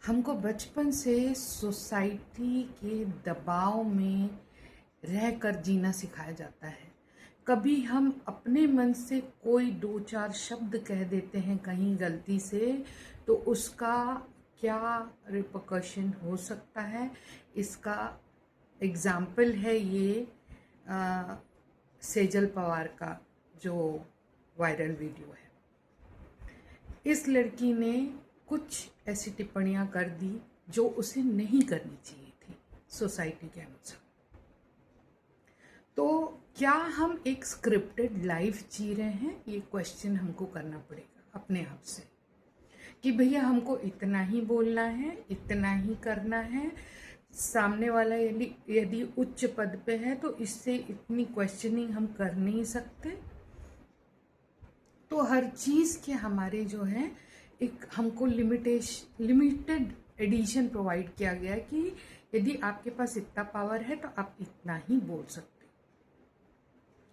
हमको बचपन से सोसाइटी के दबाव में रहकर जीना सिखाया जाता है। कभी हम अपने मन से कोई दो चार शब्द कह देते हैं कहीं गलती से, तो उसका क्या रिपरकशन हो सकता है। इसका एग्जाम्पल है ये सेजल पवार का जो वायरल वीडियो है। इस लड़की ने कुछ ऐसी टिप्पणियां कर दी जो उसे नहीं करनी चाहिए थी सोसाइटी के अनुसार। तो क्या हम एक स्क्रिप्टेड लाइफ जी रहे हैं, ये क्वेश्चन हमको करना पड़ेगा अपने आप से कि भैया हमको इतना ही बोलना है, इतना ही करना है। सामने वाला यदि उच्च पद पे है तो इससे इतनी क्वेश्चनिंग हम कर नहीं सकते। तो हर चीज़ के हमारे जो है एक हमको लिमिटेड एडिशन प्रोवाइड किया गया है कि यदि आपके पास इतना पावर है तो आप इतना ही बोल सकते।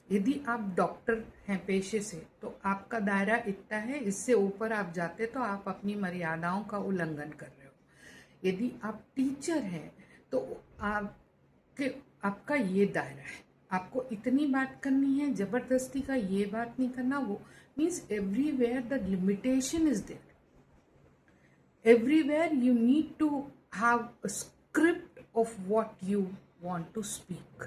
यदि आप डॉक्टर हैं पेशे से तो आपका दायरा इतना है, इससे ऊपर आप जाते तो आप अपनी मर्यादाओं का उल्लंघन कर रहे हो। यदि आप टीचर हैं तो आपका ये दायरा है, आपको इतनी बात करनी है, जबरदस्ती का ये बात नहीं करना। वो means everywhere the limitation is there. Everywhere you need to have a script of what you want to speak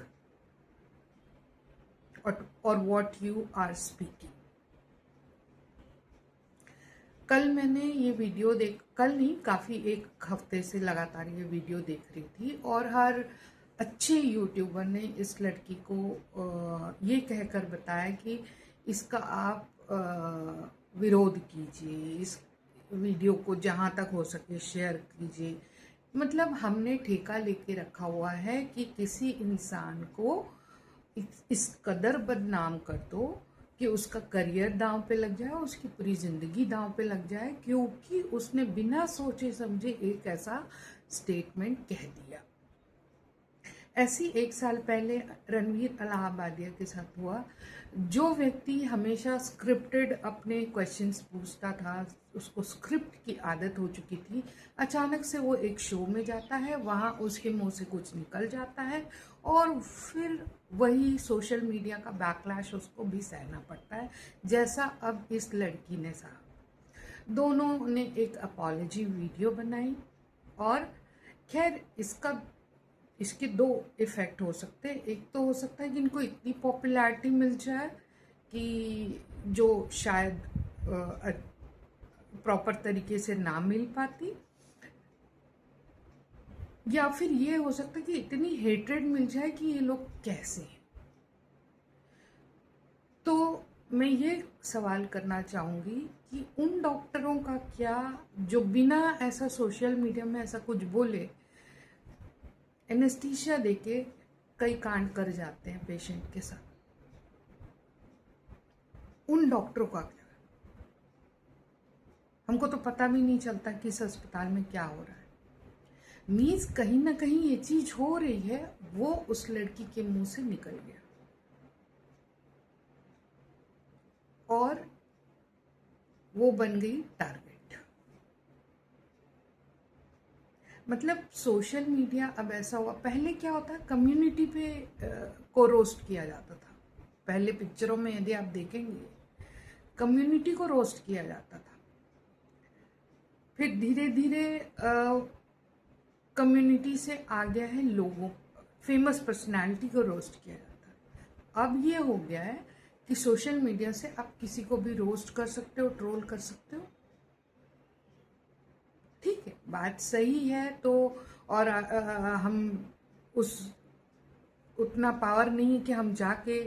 or what you are speaking. कल मैंने ये वीडियो कल नहीं, काफ़ी एक हफ्ते से लगातार ये वीडियो देख रही थी और हर अच्छे यूट्यूबर ने इस लड़की को ये कहकर बताया कि इसका आप विरोध कीजिए, इस वीडियो को जहाँ तक हो सके शेयर कीजिए। मतलब हमने ठेका लेके रखा हुआ है कि किसी इंसान को इस कदर बदनाम कर दो कि उसका करियर दांव पे लग जाए, उसकी पूरी जिंदगी दांव पे लग जाए, क्योंकि उसने बिना सोचे समझे एक ऐसा स्टेटमेंट कह दिया। ऐसी 1 साल पहले रणवीर इलाहाबादिया के साथ हुआ। जो व्यक्ति हमेशा स्क्रिप्टेड अपने क्वेश्चंस पूछता था, उसको स्क्रिप्ट की आदत हो चुकी थी, अचानक से वो एक शो में जाता है, वहाँ उसके मुंह से कुछ निकल जाता है और फिर वही सोशल मीडिया का बैकलैश उसको भी सहना पड़ता है, जैसा अब इस लड़की ने सहा। दोनों ने एक अपॉलॉजी वीडियो बनाई और खैर इसके 2 इफ़ेक्ट हो सकते हैं। एक तो हो सकता है कि इनको इतनी पॉपुलैरिटी मिल जाए कि जो शायद प्रॉपर तरीके से ना मिल पाती, या फिर ये हो सकता है कि इतनी हेट्रेड मिल जाए कि ये लोग कैसे हैं। तो मैं ये सवाल करना चाहूँगी कि उन डॉक्टरों का क्या जो बिना ऐसा सोशल मीडिया में ऐसा कुछ बोले एनेस्थीसिया देके कई कांड कर जाते हैं पेशेंट के साथ, उन डॉक्टरों का क्या? हमको तो पता भी नहीं चलता कि इस अस्पताल में क्या हो रहा है। मीन्स कहीं ना कहीं ये चीज हो रही है, वो उस लड़की के मुंह से निकल गया और वो बन गई टारगेट। मतलब सोशल मीडिया अब ऐसा हुआ, पहले क्या होता है कम्युनिटी पे को रोस्ट किया जाता था। पहले पिक्चरों में यदि आप देखेंगे कम्युनिटी को रोस्ट किया जाता था, फिर धीरे धीरे कम्युनिटी से आ गया है लोगों, फेमस पर्सनालिटी को रोस्ट किया जाता है। अब ये हो गया है कि सोशल मीडिया से आप किसी को भी रोस्ट कर सकते हो, ट्रोल कर सकते हो। ठीक है, बात सही है तो, और हम उतना पावर नहीं है कि हम जाके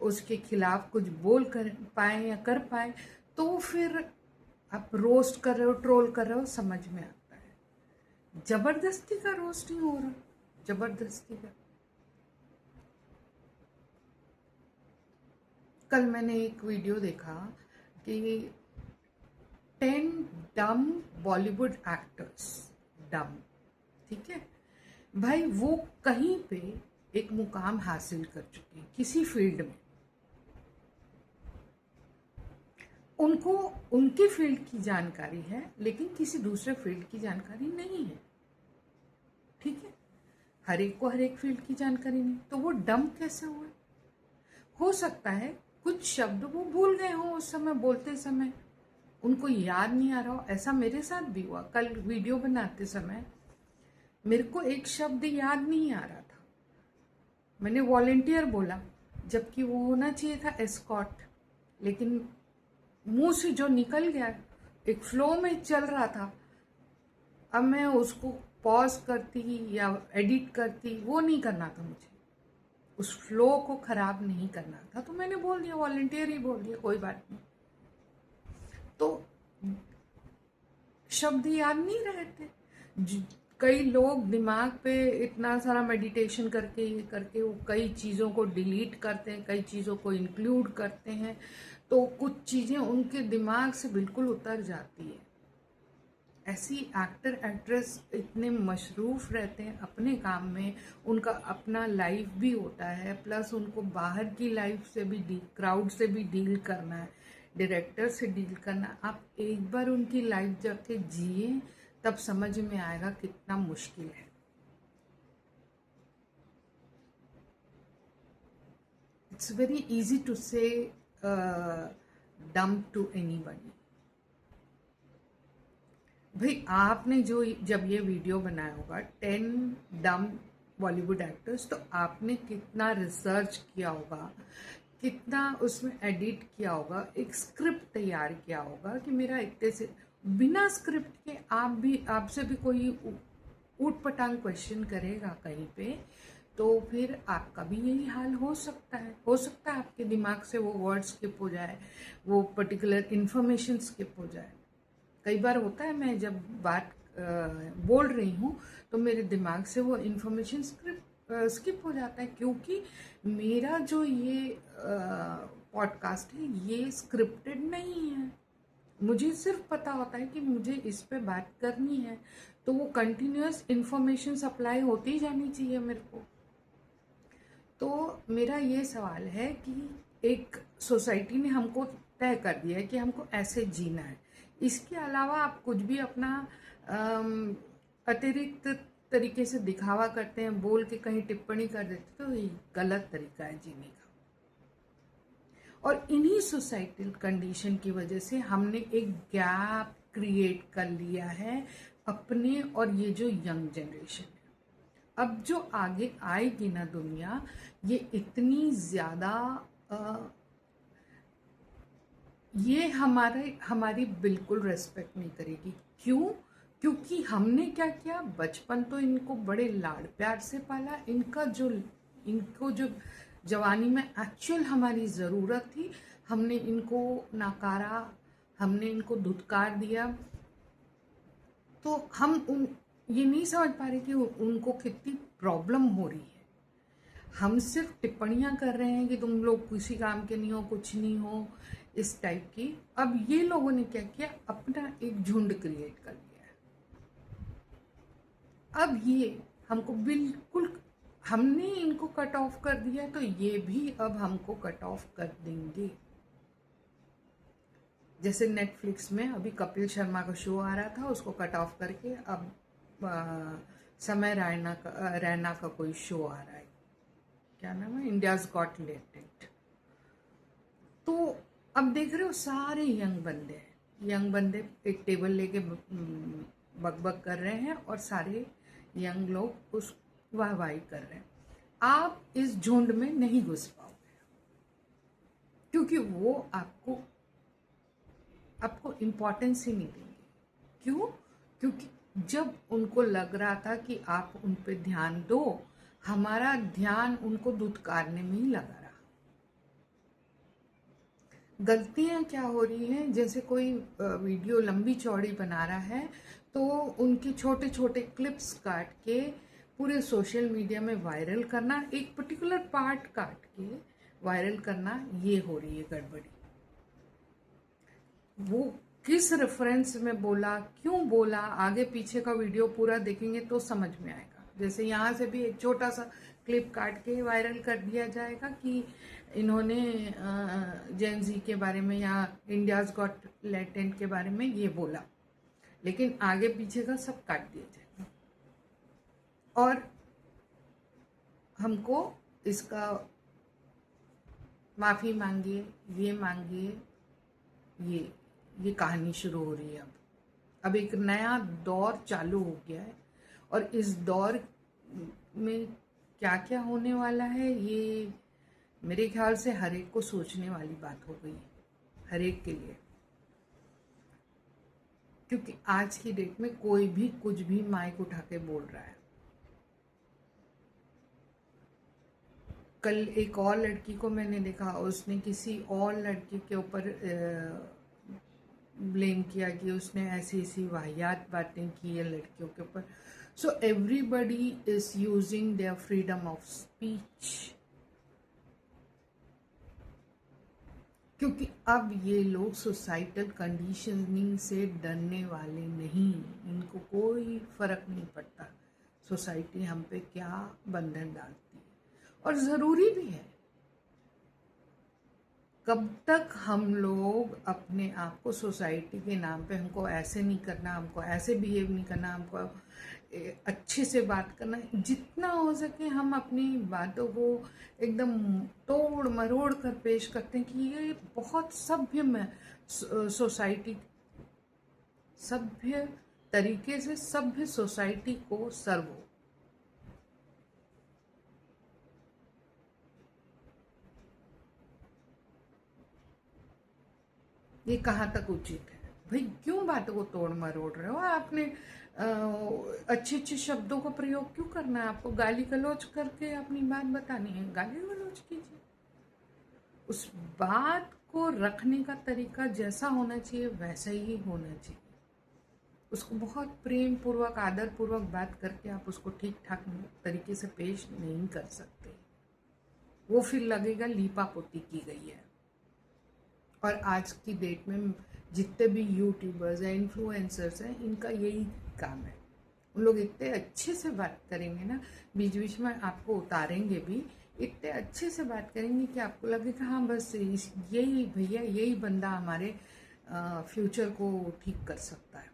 उसके खिलाफ कुछ बोल कर पाए या कर पाए, तो फिर आप रोस्ट कर रहे हो, ट्रोल कर रहे हो, समझ में आता है। जबरदस्ती का रोस्ट नहीं हो रहा, जबरदस्ती का। कल मैंने एक वीडियो देखा कि 10 डम बॉलीवुड एक्टर्स, डम, ठीक है भाई, वो कहीं पे एक मुकाम हासिल कर चुके हैं किसी फील्ड में, उनको उनकी फील्ड की जानकारी है लेकिन किसी दूसरे फील्ड की जानकारी नहीं है, ठीक है। हर एक को हर एक फील्ड की जानकारी नहीं, तो वो डम कैसे हुए? हो सकता है कुछ शब्द वो भूल गए हों उस समय बोलते समय, उनको याद नहीं आ रहा हो। ऐसा मेरे साथ भी हुआ। कल वीडियो बनाते समय मेरे को एक शब्द याद नहीं आ रहा था, मैंने वॉलेंटियर बोला जबकि वो होना चाहिए था एस्कॉट, लेकिन मुंह से जो निकल गया, एक फ्लो में चल रहा था। अब मैं उसको पॉज करती या एडिट करती, वो नहीं करना था मुझे, उस फ्लो को खराब नहीं करना था, तो मैंने बोल दिया, वॉलेंटियर ही बोल दिया, कोई बात नहीं। तो शब्द याद नहीं रहते। कई लोग दिमाग पे इतना सारा मेडिटेशन करके ये करके वो कई चीज़ों को डिलीट करते हैं, कई चीज़ों को इंक्लूड करते हैं, तो कुछ चीज़ें उनके दिमाग से बिल्कुल उतर जाती है। ऐसी एक्टर एक्ट्रेस इतने मशरूफ रहते हैं अपने काम में, उनका अपना लाइफ भी होता है, प्लस उनको बाहर की लाइफ से भी क्राउड से भी डील करना है, डायरेक्टर से डील करना। आप एक बार उनकी लाइफ जाके जिए तब समझ में आएगा कितना मुश्किल है। इट्स वेरी इजी टू से डम टू एनीबडी। भाई आपने जो जब ये वीडियो बनाया होगा 10 डम बॉलीवुड एक्टर्स, तो आपने कितना रिसर्च किया होगा, कितना उसमें एडिट किया होगा, एक स्क्रिप्ट तैयार किया होगा कि मेरा इतने से, बिना स्क्रिप्ट के आपसे भी कोई ऊट पटांग क्वेश्चन करेगा कहीं पे, तो फिर आपका भी यही हाल हो सकता है। आपके दिमाग से वो वर्ड स्किप हो जाए, वो पर्टिकुलर इंफॉर्मेशन स्किप हो जाए। कई बार होता है मैं जब बात बोल रही हूँ तो मेरे दिमाग से वो इन्फॉर्मेशन स्किप हो जाता है, क्योंकि मेरा जो ये पॉडकास्ट है ये स्क्रिप्टेड नहीं है। मुझे सिर्फ पता होता है कि मुझे इस पे बात करनी है, तो वो कंटिन्यूअस इन्फॉर्मेशन सप्लाई होती जानी चाहिए मेरे को। तो मेरा ये सवाल है कि एक सोसाइटी ने हमको तय कर दिया है कि हमको ऐसे जीना है, इसके अलावा आप कुछ भी अपना अतिरिक्त तरीके से दिखावा करते हैं, बोल के कहीं टिप्पणी कर देते, तो ये गलत तरीका है जीने का। और इन्हीं सोसाइटल कंडीशन की वजह से हमने एक गैप क्रिएट कर लिया है अपने और ये जो यंग जनरेशन है। अब जो आगे आएगी ना दुनिया, ये इतनी ज्यादा ये हमारी बिल्कुल रेस्पेक्ट नहीं करेगी। क्यों? क्योंकि हमने क्या किया, बचपन तो इनको बड़े लाड़ प्यार से पाला, इनको जो जवानी में एक्चुअल हमारी ज़रूरत थी, हमने इनको नकारा, हमने इनको धुतकार दिया। तो हम ये नहीं समझ पा रहे कि उनको कितनी प्रॉब्लम हो रही है। हम सिर्फ टिप्पणियां कर रहे हैं कि तुम लोग किसी काम के नहीं हो, कुछ नहीं हो, इस टाइप की। अब ये लोगों ने क्या किया, अपना एक झुंड क्रिएट कर लिया है। अब ये हमको बिल्कुल, हमने इनको कट ऑफ कर दिया, तो ये भी अब हमको कट ऑफ कर देंगे। जैसे नेटफ्लिक्स में अभी कपिल शर्मा का शो आ रहा था, उसको कट ऑफ करके अब समय रैना का कोई शो आ रहा है, क्या नाम है, इंडियाज गॉट टैलेंट। तो अब देख रहे हो सारे यंग बंदे एक टेबल लेके बकबक कर रहे हैं और सारे यंग लोग उस वाहवाही कर रहे हैं। आप इस झुंड में नहीं घुस पाओगे, क्योंकि वो आपको इम्पोर्टेंस ही नहीं देंगे। क्यों? क्योंकि जब उनको लग रहा था कि आप उन पे ध्यान दो, हमारा ध्यान उनको धुतकारने में ही लगा रहा। गलतियां क्या हो रही हैं, जैसे कोई वीडियो लंबी चौड़ी बना रहा है तो उनके छोटे छोटे क्लिप्स काट के पूरे सोशल मीडिया में वायरल करना, एक पर्टिकुलर पार्ट काट के वायरल करना, ये हो रही है गड़बड़ी। वो किस रेफरेंस में बोला, क्यों बोला, आगे पीछे का वीडियो पूरा देखेंगे तो समझ में आएगा। जैसे यहाँ से भी एक छोटा सा क्लिप काट के वायरल कर दिया जाएगा कि इन्होंने जेन जी के बारे में या इंडियाज गॉट टैलेंट के बारे में ये बोला, लेकिन आगे पीछे का सब काट दिया जाएगा और हमको इसका माफी मांगिए, ये मांगिए, ये कहानी शुरू हो रही है। अब एक नया दौर चालू हो गया है और इस दौर में क्या क्या होने वाला है ये मेरे ख्याल से हर एक को सोचने वाली बात हो गई है, हर एक के लिए। क्योंकि आज की डेट में कोई भी कुछ भी माइक उठा के बोल रहा है। कल एक और लड़की को मैंने देखा, उसने किसी और लड़की के ऊपर ब्लेम किया कि उसने ऐसी ऐसी वाहियात बातें की है लड़कियों के ऊपर। So everybody is using their freedom of speech, क्योंकि अब ये लोग सोसाइटल कंडीशनिंग से डरने वाले नहीं। इनको कोई फर्क नहीं पड़ता सोसाइटी हम पे क्या बंधन डालती है, और ज़रूरी भी है। कब तक हम लोग अपने आप को सोसाइटी के नाम पे, हमको ऐसे नहीं करना, हमको ऐसे बिहेव नहीं करना, हमको अच्छे से बात करना, जितना हो सके हम अपनी बातों को एकदम तोड़ मरोड़ कर पेश करते हैं कि ये बहुत सभ्य में सोसाइटी, सभ्य तरीके से सभ्य सोसाइटी को सर्व हो। ये कहाँ तक उचित है भाई? क्यों बातों को तोड़ मरोड़ रहे हो? आपने अच्छे अच्छे शब्दों का प्रयोग क्यों करना है? आपको गाली गलौज करके अपनी बात बतानी है, गाली गलौज कीजिए। उस बात को रखने का तरीका जैसा होना चाहिए वैसा ही होना चाहिए। उसको बहुत प्रेम पूर्वक, आदर पूर्वक बात करके आप उसको ठीक ठाक तरीके से पेश नहीं कर सकते। वो फिर लगेगा लीपापोती की गई है। और आज की डेट में जितने भी यूट्यूबर्स हैं, इन्फ्लुएंसर्स हैं, इनका यही काम है। उन लोग इतने अच्छे से बात करेंगे ना, बीच बीच में आपको उतारेंगे भी, इतने अच्छे से बात करेंगे कि आपको लगेगा हाँ बस यही भैया, यही बंदा हमारे फ्यूचर को ठीक कर सकता है।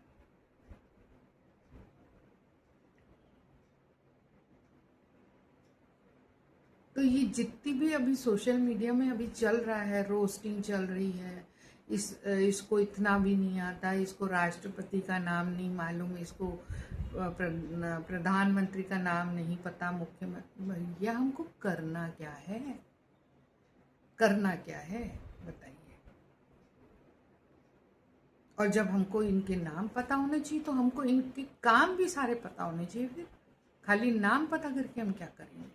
तो ये जितनी भी अभी सोशल मीडिया में अभी चल रहा है, रोस्टिंग चल रही है, इसको इतना भी नहीं आता, इसको राष्ट्रपति का नाम नहीं मालूम, इसको प्रधानमंत्री का नाम नहीं पता, मुख्यमंत्री, भैया हमको करना क्या है? करना क्या है बताइए? और जब हमको इनके नाम पता होने चाहिए तो हमको इनके काम भी सारे पता होने चाहिए। फिर खाली नाम पता करके हम क्या करेंगे?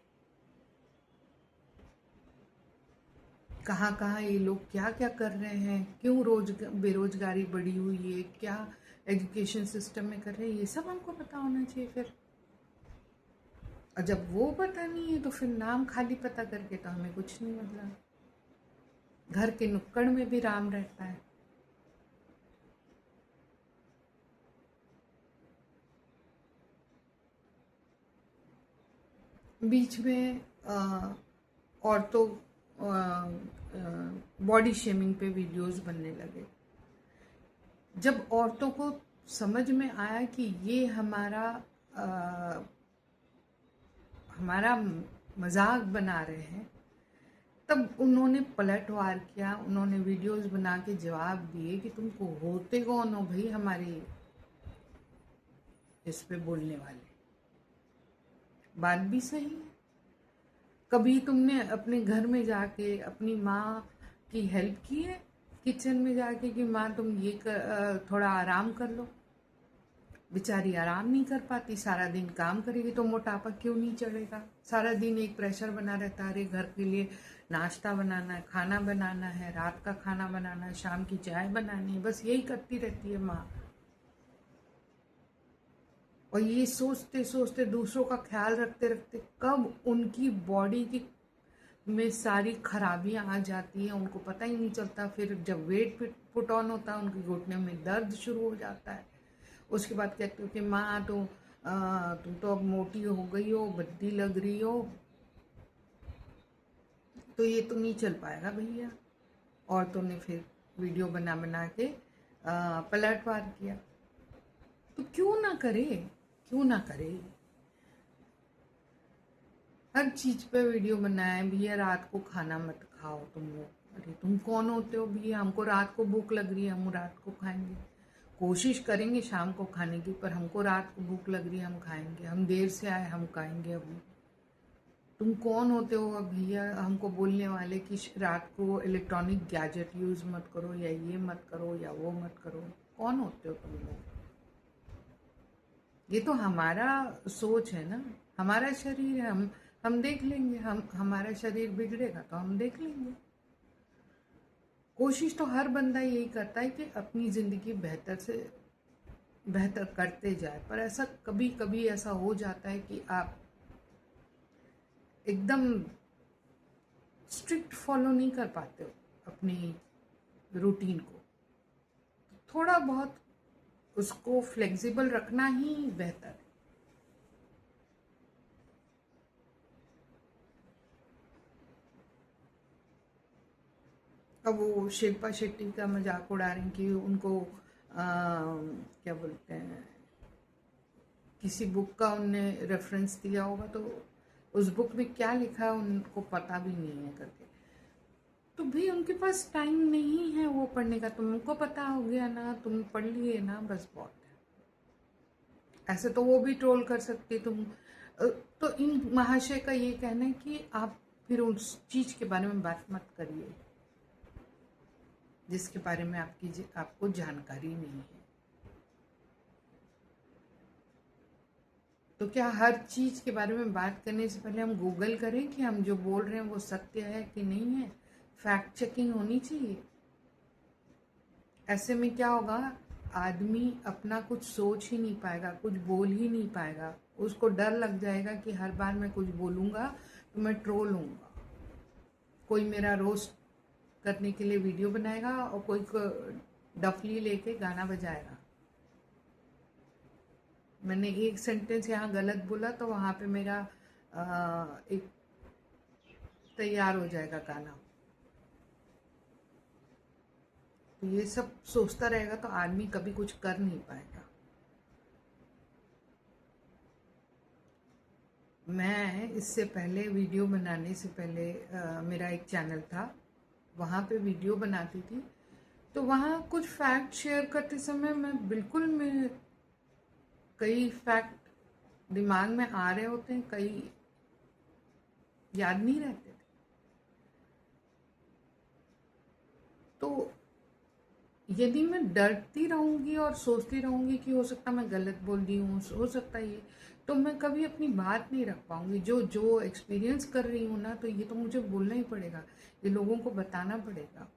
कहाँ कहाँ ये लोग क्या क्या कर रहे हैं, क्यों बेरोजगारी बढ़ी हुई है, क्या एजुकेशन सिस्टम में कर रहे हैं, ये सब हमको पता होना चाहिए। फिर और जब वो पता नहीं है तो फिर नाम खाली पता करके तो हमें कुछ नहीं मतलब। घर के नुक्कड़ में भी राम रहता है। बीच में औरतों बॉडी शेमिंग पे वीडियोस बनने लगे। जब औरतों को समझ में आया कि ये हमारा मजाक बना रहे हैं, तब उन्होंने पलटवार किया। उन्होंने वीडियोस बना के जवाब दिए कि तुमको होते कौन हो भाई हमारे इस पे बोलने वाले। बात भी सही है। कभी तुमने अपने घर में जाके अपनी माँ की हेल्प की है किचन में जाके कि माँ तुम ये थोड़ा आराम कर लो? बेचारी आराम नहीं कर पाती, सारा दिन काम करेगी तो मोटापा क्यों नहीं चढ़ेगा? सारा दिन एक प्रेशर बना रहता है, अरे घर के लिए नाश्ता बनाना है, खाना बनाना है, रात का खाना बनाना है, शाम की चाय बनानी है, बस यही करती रहती है माँ। और ये सोचते सोचते, दूसरों का ख्याल रखते रखते कब उनकी बॉडी की में सारी खराबियां आ जाती हैं उनको पता ही नहीं चलता। फिर जब वेट पुट ऑन होता है उनके घुटने में दर्द शुरू हो जाता है। उसके बाद कहते हो कि माँ तुम तो अब मोटी हो गई हो, भद्दी लग रही हो। तो ये तो नहीं चल पाएगा भैया। औरतों ने फिर वीडियो बना बना के पलटवार किया। तो क्यों ना करे, क्यों ना करे, हर चीज पे वीडियो बनाए। भैया रात को खाना मत खाओ तुम लोग। अरे तुम कौन होते हो भैया? हमको रात को भूख लग रही है, हम रात को खाएंगे। कोशिश करेंगे शाम को खाने की, पर हमको रात को भूख लग रही है, हम खाएंगे। हम देर से आए, हम खाएंगे अभी। तुम कौन होते हो भैया हमको बोलने वाले कि रात को इलेक्ट्रॉनिक गैजेट यूज मत करो, या ये मत करो, या वो मत करो? कौन होते हो तुम लोग? ये तो हमारा सोच है ना, हमारा शरीर है। हम देख लेंगे। हमारा शरीर बिगड़ेगा तो हम देख लेंगे। कोशिश तो हर बंदा यही करता है कि अपनी जिंदगी बेहतर से बेहतर करते जाए, पर ऐसा कभी कभी ऐसा हो जाता है कि आप एकदम स्ट्रिक्ट फॉलो नहीं कर पाते हो अपनी रूटीन को। थोड़ा बहुत उसको फ्लेक्सिबल रखना ही बेहतर है। अब वो शिल्पा शेट्टी का मजाक उड़ा रही कि उनको क्या बोलते हैं, किसी बुक का उनने रेफरेंस दिया होगा, तो उस बुक में क्या लिखा है उनको पता भी नहीं है करके। तो भी उनके पास टाइम नहीं है वो पढ़ने का। तुमको पता हो गया ना, तुम पढ़ लिए ना, बस बहुत है। ऐसे तो वो भी ट्रोल कर सकती तुम। तो इन महाशय का ये कहना है कि आप फिर उस चीज के बारे में बात मत करिए जिसके बारे में आपको जानकारी नहीं है। तो क्या हर चीज के बारे में बात करने से पहले हम गूगल करें कि हम जो बोल रहे हैं वो सत्य है कि नहीं है? फैक्ट चेकिंग होनी चाहिए। ऐसे में क्या होगा, आदमी अपना कुछ सोच ही नहीं पाएगा, कुछ बोल ही नहीं पाएगा। उसको डर लग जाएगा कि हर बार मैं कुछ बोलूंगा तो मैं ट्रोल होऊंगा। कोई मेरा रोस्ट करने के लिए वीडियो बनाएगा और कोई डफली लेके गाना बजाएगा। मैंने एक सेंटेंस यहाँ गलत बोला तो वहां पे मेरा एक तैयार हो जाएगा गाना। तो ये सब सोचता रहेगा तो आदमी कभी कुछ कर नहीं पाएगा। मैं इससे पहले वीडियो बनाने से पहले मेरा एक चैनल था, वहाँ पे वीडियो बनाती थी। तो वहाँ कुछ फैक्ट शेयर करते समय मैं कई फैक्ट दिमाग में आ रहे होते हैं, कई याद नहीं रहते थे। तो यदि मैं डरती रहूंगी और सोचती रहूंगी कि हो सकता मैं गलत बोल दी हूँ, हो सकता ये, तो मैं कभी अपनी बात नहीं रख पाऊंगी। जो जो एक्सपीरियंस कर रही हूँ ना, तो ये तो मुझे बोलना ही पड़ेगा, ये लोगों को बताना पड़ेगा।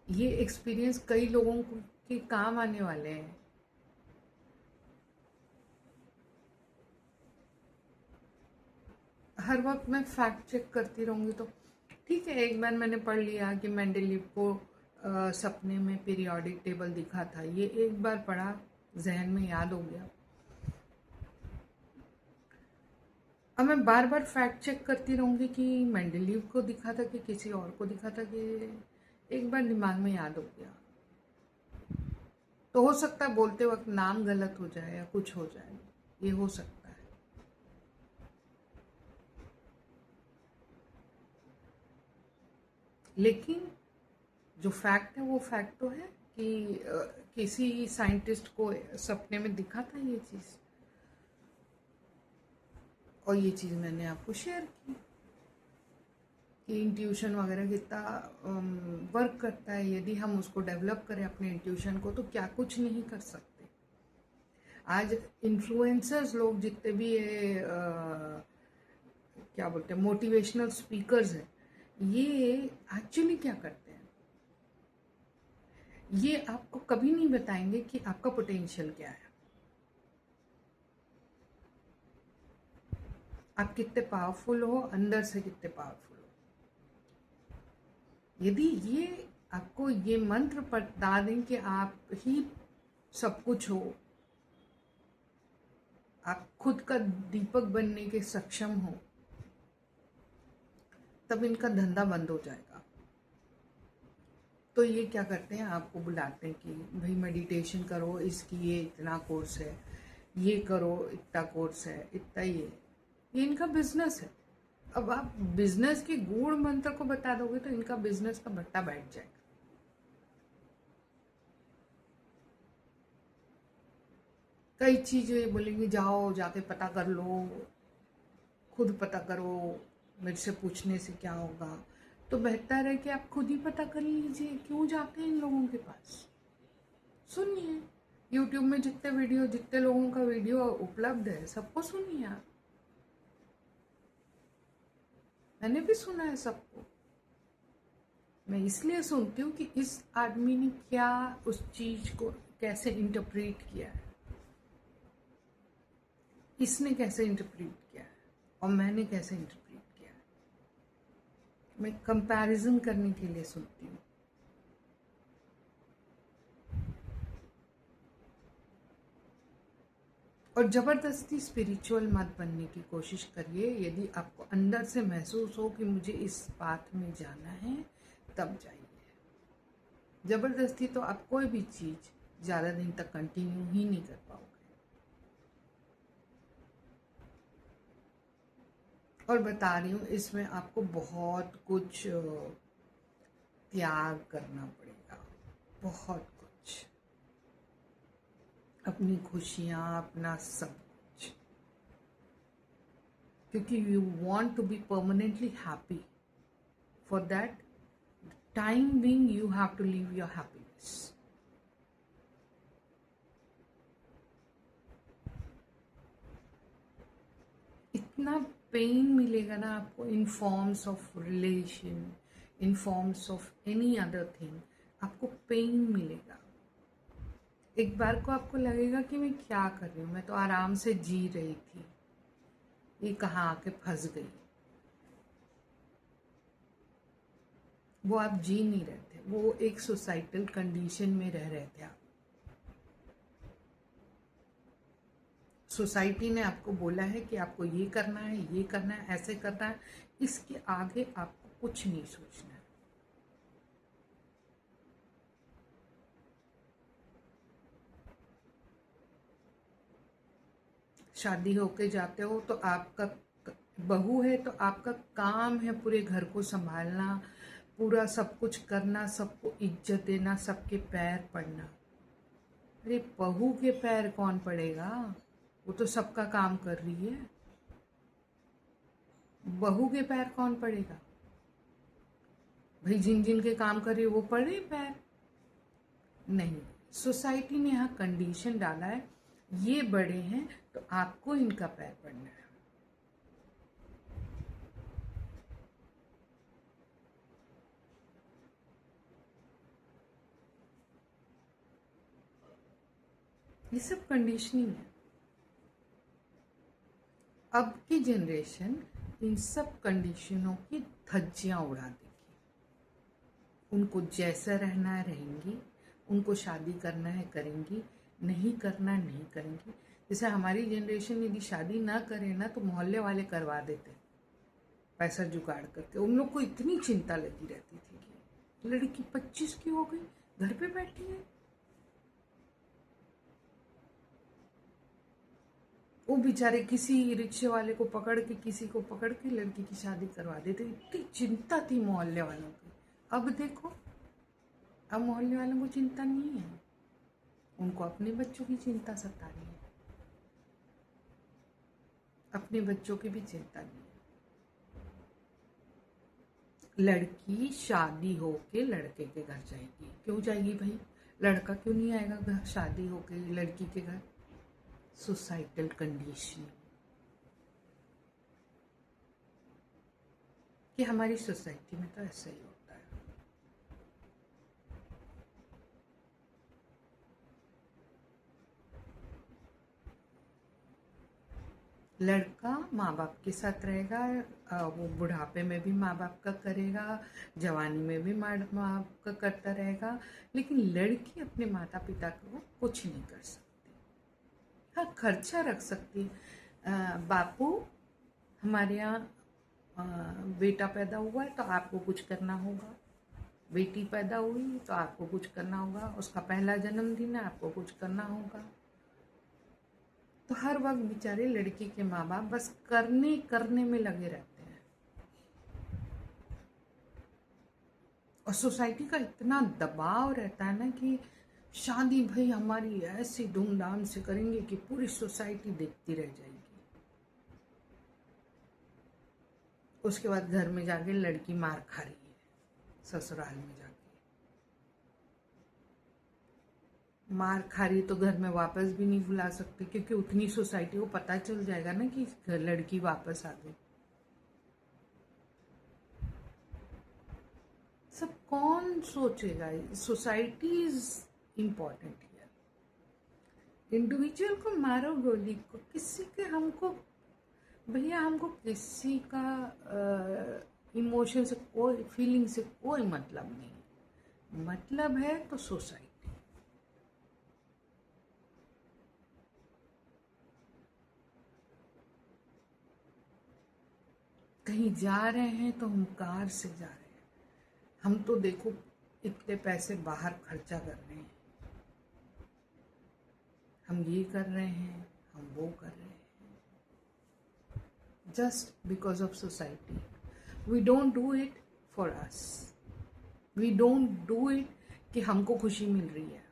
ये एक्सपीरियंस कई लोगों को के काम आने वाले हैं। हर वक्त मैं फैक्ट चेक करती रहूंगी तो ठीक है। एक बार मैंने पढ़ लिया कि मेंडेलीव को सपने में पीरियोडिक टेबल दिखा था, ये एक बार पढ़ा, जहन में याद हो गया। अब मैं बार बार फैक्ट चेक करती रहूंगी कि मेंडेलीव को दिखा था कि किसी और को दिखा था, कि एक बार दिमाग में याद हो गया। तो हो सकता है बोलते वक्त नाम गलत हो जाए या कुछ हो जाए, ये हो सकता है। लेकिन जो फैक्ट है वो फैक्ट तो है कि किसी साइंटिस्ट को सपने में दिखा था ये चीज, और ये चीज मैंने आपको शेयर की कि इंट्यूशन वगैरह कितना वर्क करता है। यदि हम उसको डेवलप करें अपने इंट्यूशन को, तो क्या कुछ नहीं कर सकते। आज इन्फ्लुएंसर्स लोग जितने भी ये क्या बोलते हैं, मोटिवेशनल स्पीकर्स हैं, ये एक्चुअली क्या करते हैं, ये आपको कभी नहीं बताएंगे कि आपका पोटेंशियल क्या है, आप कितने पावरफुल हो, अंदर से कितने पावरफुल हो। यदि ये आपको ये मंत्र बता दें कि आप ही सब कुछ हो, आप खुद का दीपक बनने के सक्षम हो, तब इनका धंधा बंद हो जाएगा। तो ये क्या करते हैं, आपको बुलाते हैं कि भाई मेडिटेशन करो, इसकी ये इतना कोर्स है, ये करो इतना कोर्स है, इतना ये इनका बिजनेस है। अब आप बिजनेस के गूढ़ मंत्र को बता दोगे तो इनका बिजनेस का भट्टा बैठ जाएगा। कई चीजें बोलेंगे, जाओ जाके पता कर लो, खुद पता करो, मेरे से पूछने से क्या होगा। तो बेहतर है कि आप खुद ही पता कर लीजिए, क्यों जाते हैं इन लोगों के पास। सुनिए, यूट्यूब में जितने लोगों का वीडियो उपलब्ध है, सबको सुनिए आप। मैंने भी सुना है सबको। मैं इसलिए सुनती हूँ कि इस आदमी ने क्या उस चीज को कैसे इंटरप्रेट किया है, इसने कैसे इंटरप्रेट किया है और मैंने कैसे इंटरप्रेट किया है। मैं कंपैरिजन करने के लिए सुनती हूँ। और जबरदस्ती स्पिरिचुअल मत बनने की कोशिश करिए। यदि आपको अंदर से महसूस हो कि मुझे इस पाथ में जाना है, तब जाइए। जबरदस्ती तो आप कोई भी चीज ज्यादा दिन तक कंटिन्यू ही नहीं कर पाओगे। और बता रही हूँ, इसमें आपको बहुत कुछ त्याग करना पड़ेगा, बहुत कुछ, अपनी खुशियां, अपना सब कुछ, क्योंकि you want to be permanently happy. For that time being you have to leave your happiness. इतना पेन मिलेगा ना आपको, in forms of relation, in forms of any other thing, आपको पेन मिलेगा। एक बार को आपको लगेगा कि मैं क्या कर रही हूँ, मैं तो आराम से जी रही थी, ये कहाँ आके फंस गई। वो आप जी नहीं रहे थे, वो एक सोसाइटल कंडीशन में रह रहे थे आप। सोसाइटी ने आपको बोला है कि आपको ये करना है, ये करना है, ऐसे करना है, इसके आगे आपको कुछ नहीं सोचना है। शादी होके जाते हो तो आपका बहू है, तो आपका काम है पूरे घर को संभालना, पूरा सब कुछ करना, सबको इज्जत देना, सबके पैर पड़ना। अरे बहू के पैर कौन पड़ेगा, वो तो सबका काम कर रही है। बहू के पैर कौन पड़ेगा भाई, जिन जिन के काम कर रही है वो पड़े पैर। नहीं, सोसाइटी ने यहाँ कंडीशन डाला है, ये बड़े हैं तो आपको इनका पैर पड़ना है। ये सब कंडीशनिंग है। अब की जनरेशन इन सब कंडीशनों की धज्जियां उड़ा देगी। उनको जैसा रहना है रहेंगी, उनको शादी करना है करेंगी, नहीं करना नहीं करेंगी। जैसे हमारी जनरेशन यदि शादी ना करे ना तो मोहल्ले वाले करवा देते, पैसा जुगाड़ करके। उन लोग को इतनी चिंता लगी रहती थी कि लड़की 25 की हो गई, घर पे बैठी है। वो बेचारे किसी रिक्शे वाले को पकड़ के, किसी को पकड़ के लड़की की शादी करवा देते। इतनी चिंता थी मोहल्ले वालों की। अब देखो, अब मोहल्ले वालों को चिंता नहीं है, उनको अपने बच्चों की चिंता सता रही है, अपने बच्चों की भी चिंता नहीं है। लड़की शादी होके लड़के के घर जाएगी, क्यों जाएगी भाई? लड़का क्यों नहीं आएगा घर शादी होके लड़की के घर? सोसाइटल कंडीशन, कि हमारी सोसाइटी में तो ऐसा ही होता है। लड़का माँ बाप के साथ रहेगा, वो बुढ़ापे में भी माँ बाप का करेगा, जवानी में भी माँ बाप का करता रहेगा, लेकिन लड़की अपने माता पिता को कुछ नहीं कर सकती। हाँ, खर्चा रख सकती है। बापू, हमारे यहाँ बेटा पैदा हुआ है तो आपको कुछ करना होगा, बेटी पैदा हुई तो आपको कुछ करना होगा, उसका पहला जन्मदिन है आपको कुछ करना होगा। तो हर वक्त बेचारे लड़की के माँ बाप बस करने करने में लगे रहते हैं। और सोसाइटी का इतना दबाव रहता है ना कि शादी भाई हमारी ऐसी धूमधाम से करेंगे कि पूरी सोसाइटी देखती रह जाएगी। उसके बाद घर में जाके लड़की मार खा रही है, ससुराल में जाके मार खा रही तो घर में वापस भी नहीं बुला सकते, क्योंकि उतनी सोसाइटी को पता चल जाएगा ना कि लड़की वापस आ गई। सब कौन सोचेगा? Society is important here. Individual को मारो गोली को, किसी के हमको भैया हमको किसी का इमोशन से कोई फीलिंग से कोई मतलब नहीं। मतलब है तो सोसाइटी। कहीं जा रहे हैं तो हम कार से जा रहे हैं। हम तो देखो इतने पैसे बाहर खर्चा कर रहे हैं, हम ये कर रहे हैं, हम वो कर रहे हैं, just because of society. We don't do it for us. We don't do it कि हमको खुशी मिल रही है।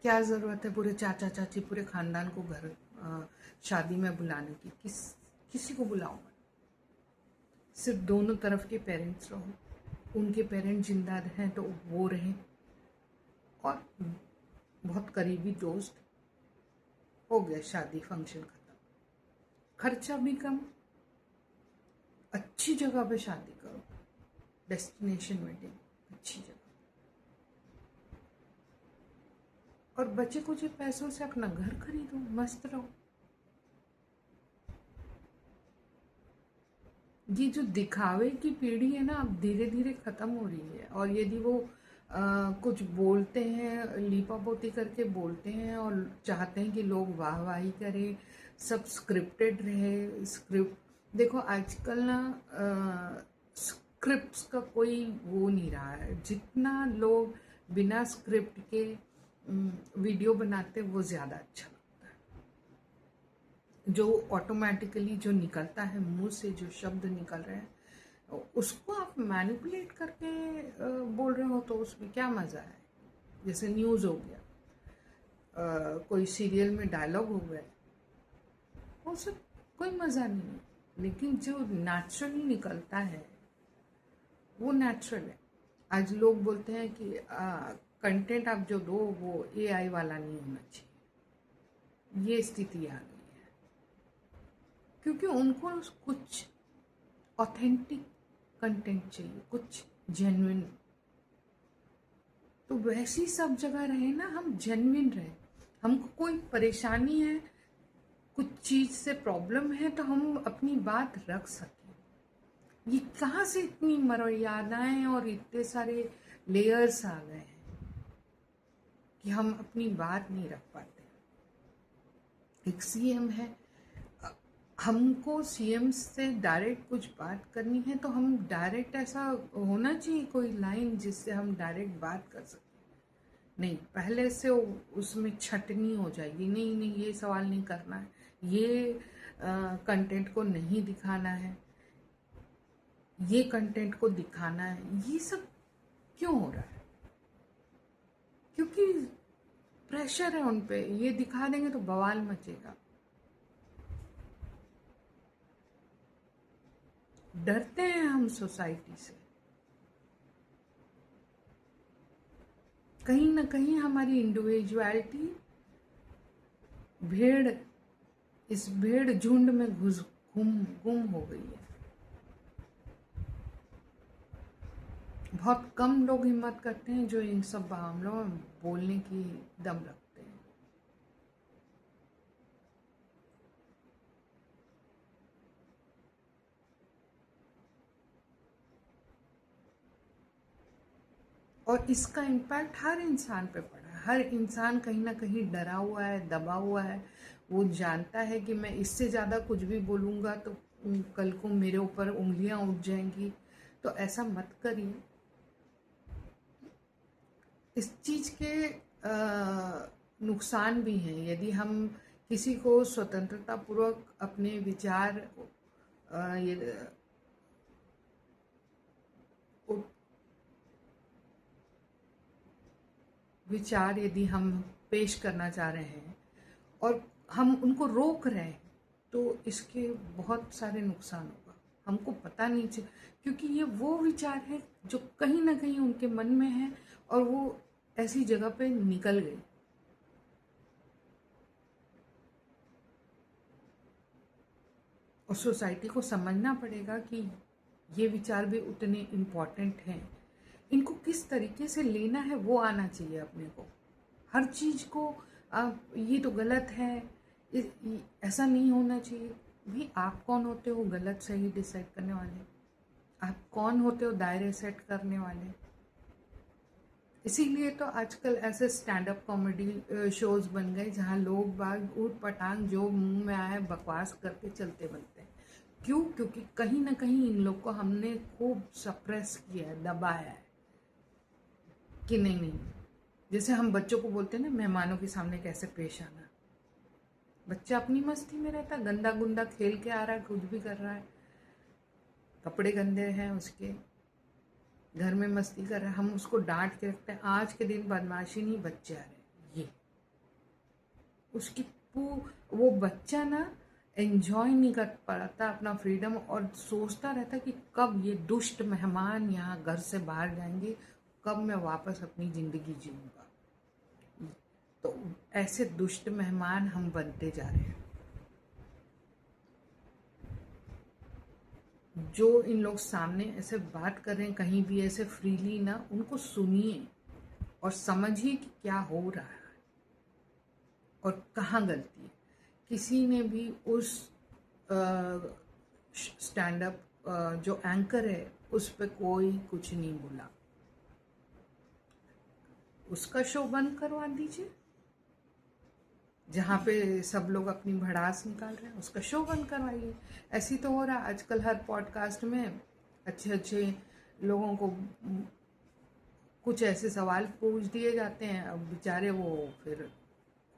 क्या जरूरत है पूरे चाचा चाची पूरे खानदान को घर शादी में बुलाने की? किसी को बुलाओ मत। सिर्फ दोनों तरफ के पेरेंट्स रहो, उनके पेरेंट्स जिंदा हैं तो वो रहें, और बहुत करीबी दोस्त, हो गया शादी फंक्शन खत्म। खर्चा भी कम, अच्छी जगह पे शादी करो, डेस्टिनेशन वेडिंग अच्छी जगह, और बचे कुछ पैसों से अपना घर खरीदो, मस्त रहो। ये जो दिखावे की पीढ़ी है ना, अब धीरे धीरे खत्म हो रही है। और यदि वो कुछ बोलते हैं, लीपापोती करके बोलते हैं और चाहते हैं कि लोग वाहवाही करें, सब स्क्रिप्टेड रहे। स्क्रिप्ट देखो आजकल ना स्क्रिप्ट्स का कोई वो नहीं रहा है। जितना लोग बिना स्क्रिप्ट के वीडियो बनाते वो ज़्यादा अच्छा लगता है। जो ऑटोमेटिकली जो निकलता है मुंह से, जो शब्द निकल रहे हैं, उसको आप मैनिपुलेट करके बोल रहे हो तो उसमें क्या मज़ा है? जैसे न्यूज़ हो गया, कोई सीरियल में डायलॉग हो गए, उससे कोई मज़ा नहीं है। लेकिन जो नेचुरली निकलता है वो नेचुरल है। आज लोग बोलते हैं कि कंटेंट आप जो दो वो एआई वाला नहीं होना चाहिए। ये स्थिति आ गई है क्योंकि उनको कुछ ऑथेंटिक कंटेंट चाहिए, कुछ जेन्युइन। तो वैसी सब जगह रहे ना, हम जेन्युइन रहे। हमको कोई परेशानी है, कुछ चीज से प्रॉब्लम है, तो हम अपनी बात रख सकें। ये कहाँ से इतनी मर्यादाएं और इतने सारे लेयर्स आ गए हैं कि हम अपनी बात नहीं रख पाते। एक सीएम है, हमको सीएम से डायरेक्ट कुछ बात करनी है तो हम डायरेक्ट, ऐसा होना चाहिए कोई लाइन जिससे हम डायरेक्ट बात कर सकें। नहीं, पहले से उसमें छटनी हो जाएगी, नहीं नहीं ये सवाल नहीं करना है, ये कंटेंट को नहीं दिखाना है, ये कंटेंट को दिखाना है। ये सब क्यों हो रहा है? क्योंकि प्रेशर है उन पे। ये दिखा देंगे तो बवाल मचेगा। डरते हैं हम सोसाइटी से। कहीं ना कहीं हमारी इंडिविजुअलिटी इस भेड़ झुंड में गुम हो गई है। बहुत कम लोग हिम्मत करते हैं जो इन सब मामलों में बोलने की दम रखते हैं। और इसका इम्पैक्ट हर इंसान पे पड़ा है। हर इंसान कहीं ना कहीं डरा हुआ है, दबा हुआ है। वो जानता है कि मैं इससे ज़्यादा कुछ भी बोलूँगा तो कल को मेरे ऊपर उंगलियां उठ जाएंगी, तो ऐसा मत करिए। इस चीज के नुकसान भी हैं। यदि हम किसी को स्वतंत्रता पूर्वक अपने विचार यदि हम पेश करना चाह रहे हैं और हम उनको रोक रहे हैं, तो इसके बहुत सारे नुकसान होगा। हमको पता नहीं चल, क्योंकि ये वो विचार है जो कहीं ना कहीं उनके मन में है और वो ऐसी जगह पे निकल गई। और सोसाइटी को समझना पड़ेगा कि ये विचार भी उतने इम्पोर्टेंट हैं। इनको किस तरीके से लेना है वो आना चाहिए अपने को। हर चीज को ये तो गलत है, ऐसा नहीं होना चाहिए। भी आप कौन होते हो गलत सही डिसाइड करने वाले? आप कौन होते हो दायरे सेट करने वाले? इसीलिए तो आजकल ऐसे स्टैंड अप कॉमेडी शोज बन गए जहां लोग बाग ऊट पटांग जो मुंह में आए बकवास करके चलते बनते हैं। क्यों? क्योंकि कहीं ना कहीं इन लोग को हमने खूब सप्रेस किया है, दबाया है कि नहीं। जैसे हम बच्चों को बोलते हैं ना, मेहमानों के सामने कैसे पेश आना। बच्चा अपनी मस्ती में रहता, गंदा गुंदा खेल के आ रहा है, कुछ भी कर रहा है, कपड़े गंदे हैं उसके, घर में मस्ती कर रहा है, हम उसको डांट के रखते हैं। आज के दिन बदमाशी नहीं, बच्चे आ रहे, ये उसकी वो बच्चा ना एंजॉय नहीं कर पाता अपना फ्रीडम, और सोचता रहता कि कब ये दुष्ट मेहमान यहाँ घर से बाहर जाएंगे, कब मैं वापस अपनी जिंदगी जीऊंगा। तो ऐसे दुष्ट मेहमान हम बनते जा रहे हैं। जो इन लोग सामने ऐसे बात कर रहे हैं कहीं भी ऐसे फ्रीली ना, उनको सुनिए और समझिए कि क्या हो रहा है और कहाँ गलती है। किसी ने भी उस स्टैंड अप जो एंकर है उस पर कोई कुछ नहीं बोला। उसका शो बंद करवा दीजिए। जहाँ पे सब लोग अपनी भड़ास निकाल रहे हैं उसका शो बंद करवाइए। ऐसी तो हो रहा है आजकल हर पॉडकास्ट में अच्छे अच्छे लोगों को कुछ ऐसे सवाल पूछ दिए जाते हैं, अब बेचारे वो फिर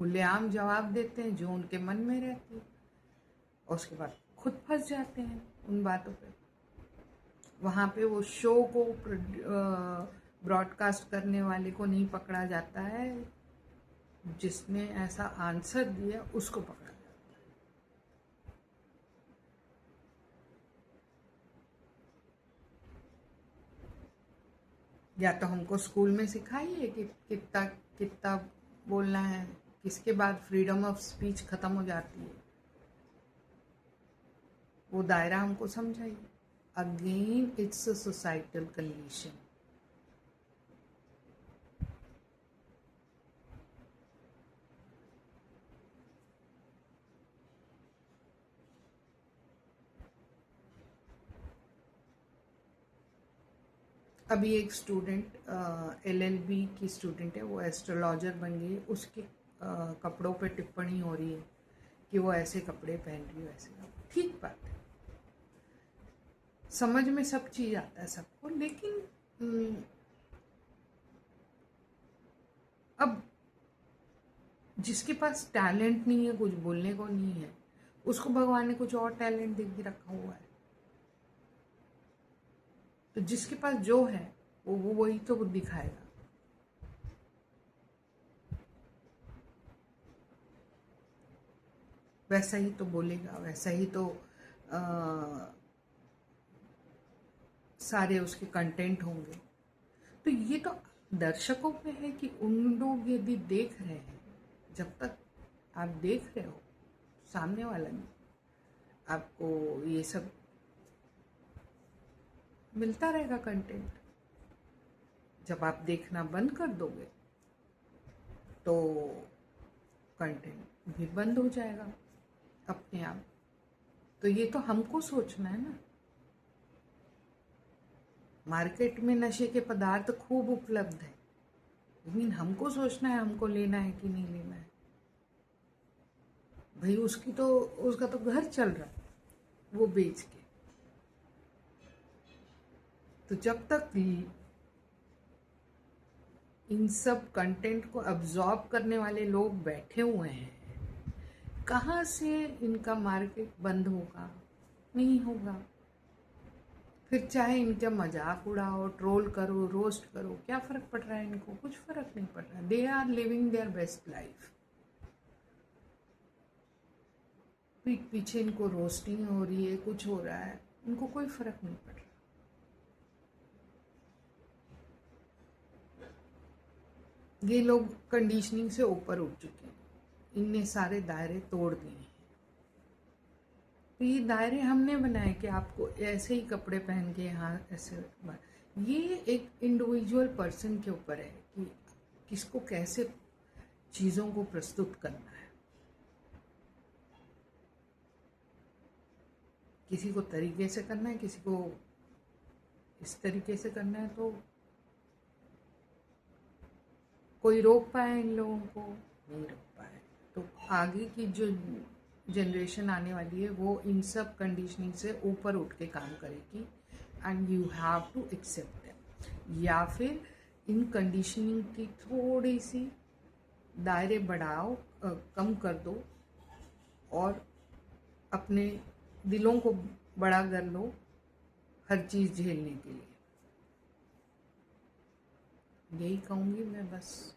खुलेआम जवाब देते हैं जो उनके मन में रहती है, और उसके बाद खुद फंस जाते हैं उन बातों पे। वहाँ पे वो शो को ब्रॉडकास्ट करने वाले को नहीं पकड़ा जाता है, जिसने ऐसा आंसर दिया उसको पकड़ा जाता है। या तो हमको स्कूल में सिखाइए कि कितना कितना बोलना है, किसके बाद फ्रीडम ऑफ स्पीच खत्म हो जाती है, वो दायरा हमको समझाइए। Again it's a societal condition. अभी एक स्टूडेंट LLB की स्टूडेंट है, वो एस्ट्रोलॉजर बन गई। उसके कपड़ों पे टिप्पणी हो रही है कि वो ऐसे कपड़े पहन रही है, वैसे। ठीक बात है, समझ में सब चीज आता है सबको, लेकिन अब जिसके पास टैलेंट नहीं है, कुछ बोलने को नहीं है, उसको भगवान ने कुछ और टैलेंट दे के रखा हुआ है। तो जिसके पास जो है वो वही तो दिखाएगा। वैसा ही तो बोलेगा, वैसा ही तो सारे उसके कंटेंट होंगे। तो ये तो दर्शकों पे है कि उन लोग यदि देख रहे हैं, जब तक आप देख रहे हो, सामने वाला नहीं, आपको ये सब मिलता रहेगा कंटेंट। जब आप देखना बंद कर दोगे तो कंटेंट भी बंद हो जाएगा अपने आप। तो ये तो हमको सोचना है ना। मार्केट में नशे के पदार्थ खूब उपलब्ध है, लेकिन हमको सोचना है हमको लेना है कि नहीं लेना है। भाई उसका तो घर चल रहा है, वो बेच के। तो जब तक इन सब कंटेंट को अब्जॉर्ब करने वाले लोग बैठे हुए हैं, कहाँ से इनका मार्केट बंद होगा? नहीं होगा। फिर चाहे इनका मजाक उड़ाओ, ट्रोल करो, रोस्ट करो, क्या फर्क पड़ रहा है इनको? कुछ फर्क नहीं पड़ रहा। They are living their best life. पीठ पीछे इनको रोस्टिंग हो रही है, कुछ हो रहा है, इनको कोई फर्क नहीं पड़ रहा। ये लोग कंडीशनिंग से ऊपर उठ चुके हैं, इनने सारे दायरे तोड़ दिए हैं। तो ये दायरे हमने बनाए कि आपको ऐसे ही कपड़े पहन के यहाँ ऐसे। ये एक इंडिविजुअल पर्सन के ऊपर है कि किसको कैसे चीज़ों को प्रस्तुत करना है। किसी को तरीके से करना है, किसी को इस तरीके से करना है। तो कोई रोक पाए इन लोगों को? नहीं रोक पाए। तो आगे की जो जनरेशन आने वाली है वो इन सब कंडीशनिंग से ऊपर उठ के काम करेगी, and you have to accept them. या फिर इन कंडीशनिंग की थोड़ी सी दायरे बढ़ाओ, कम कर दो, और अपने दिलों को बड़ा कर लो हर चीज़ झेलने के लिए। यही कहूँगी मैं बस।